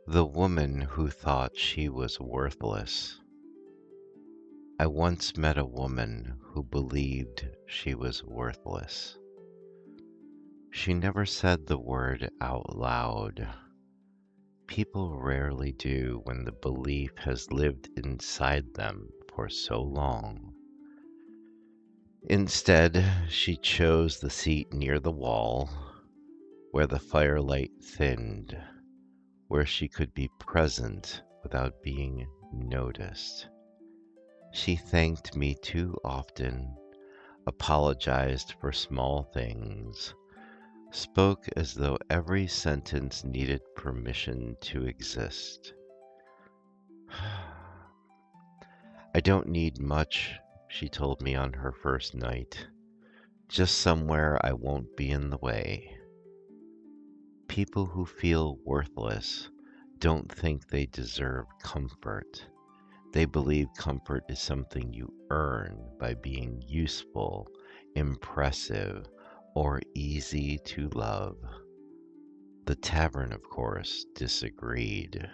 The woman who thought she was worthless. I once met a woman who believed she was worthless. She never said the word out loud. People rarely do when the belief has lived inside them for so long. Instead, she chose the seat near the wall, where the firelight thinned, where she could be present without being noticed. She thanked me too often, apologized for small things, spoke as though every sentence needed permission to exist. I don't need much, she told me on her first night. Just somewhere I won't be in the way. People who feel worthless don't think they deserve comfort. They believe comfort is something you earn by being useful, impressive, or easy to love. The tavern, of course, disagreed.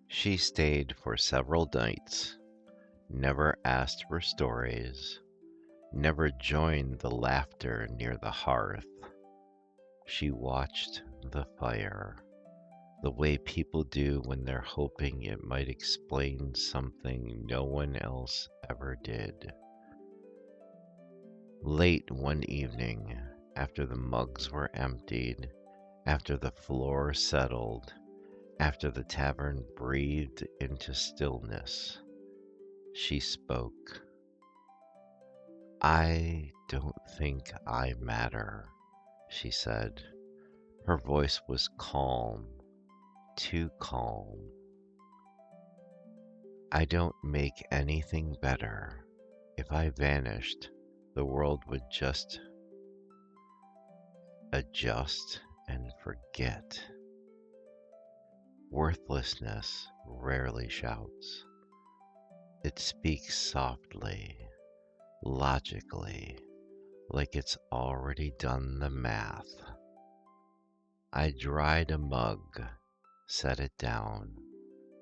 She stayed for several nights, never asked for stories, never joined the laughter near the hearth. She watched the fire, the way people do when they're hoping it might explain something no one else ever did. Late one evening, after the mugs were emptied, after the floor settled, after the tavern breathed into stillness, she spoke. I don't think I matter, she said. Her voice was calm, too calm. I don't make anything better. If I vanished, the world would just adjust and forget. Worthlessness rarely shouts. It speaks softly, logically, like it's already done the math. I dried a mug, set it down,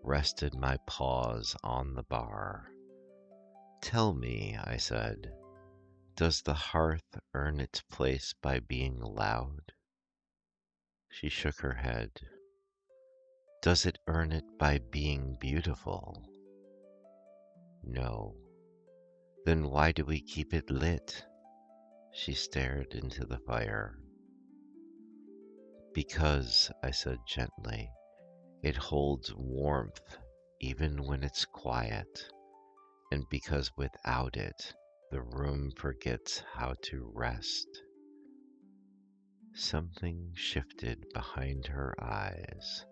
rested my paws on the bar. Tell me, I said, does the hearth earn its place by being loud? She shook her head. Does it earn it by being beautiful? No. Then why do we keep it lit? She stared into the fire. Because, I said gently, it holds warmth even when it's quiet, and because without it, the room forgets how to rest. Something shifted behind her eyes.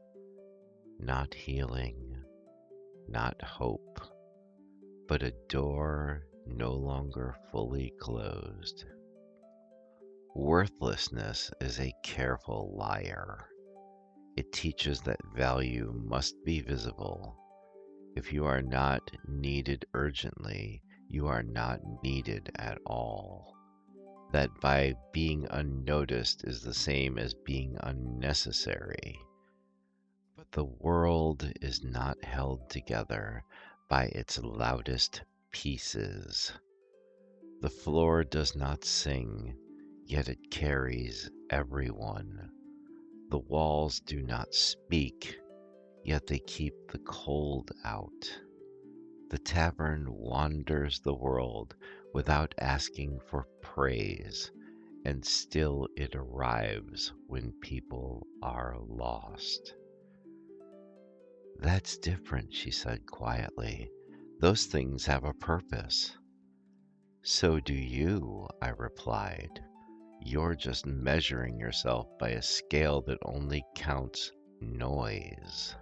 Not healing, not hope, but a door no longer fully closed. Worthlessness is a careful liar. It teaches that value must be visible. If you are not needed urgently, you are not needed at all. That by being unnoticed is the same as being unnecessary. But the world is not held together by its loudest pieces. The floor does not sing, yet it carries everyone. The walls do not speak, yet they keep the cold out. The tavern wanders the world without asking for praise, and still it arrives when people are lost. That's different, she said quietly. Those things have a purpose. So do you, I replied. You're just measuring yourself by a scale that only counts noise.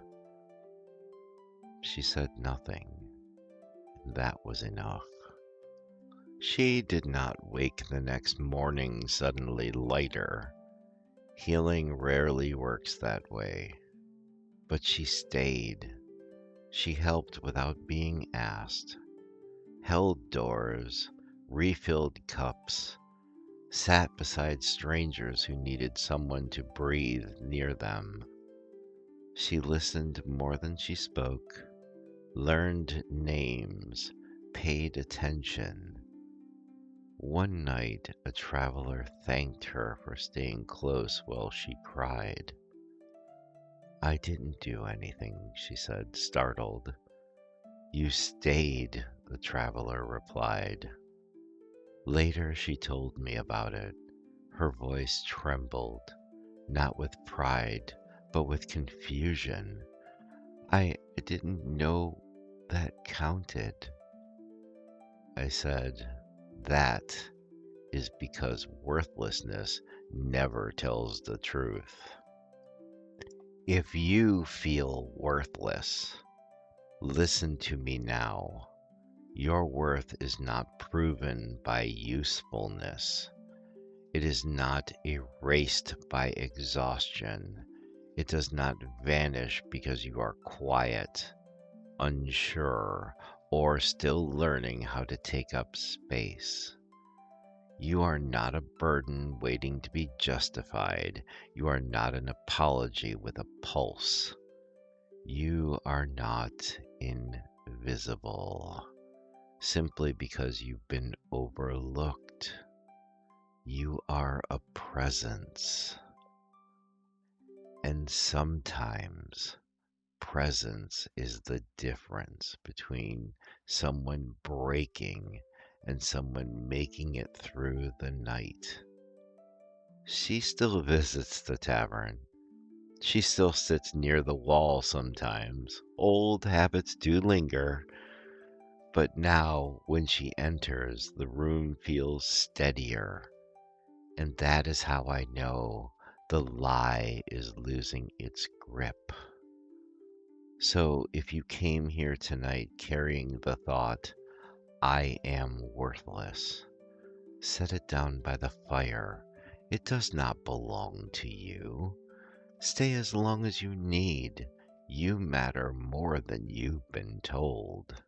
She said nothing. That was enough. She did not wake the next morning suddenly lighter. Healing rarely works that way. But she stayed. She helped without being asked, held doors, refilled cups, sat beside strangers who needed someone to breathe near them. She listened more than she spoke, learned names, paid attention. One night, a traveler thanked her for staying close while she cried. I didn't do anything, she said, startled. You stayed, the traveler replied. Later, she told me about it. Her voice trembled, not with pride, but with confusion. I didn't know that counted. I said, that is because worthlessness never tells the truth. If you feel worthless, listen to me now. Your worth is not proven by usefulness. It is not erased by exhaustion. It does not vanish because you are quiet, unsure, or still learning how to take up space. You are not a burden waiting to be justified. You are not an apology with a pulse. You are not invisible simply because you've been overlooked. You are a presence. And sometimes presence is the difference between someone breaking and someone making it through the night. She still visits the tavern. She still sits near the wall sometimes. Old habits do linger, but now when she enters, the room feels steadier. And that is how I know the lie is losing its grip. So if you came here tonight carrying the thought, I am worthless, set it down by the fire. It does not belong to you. Stay as long as you need. You matter more than you've been told.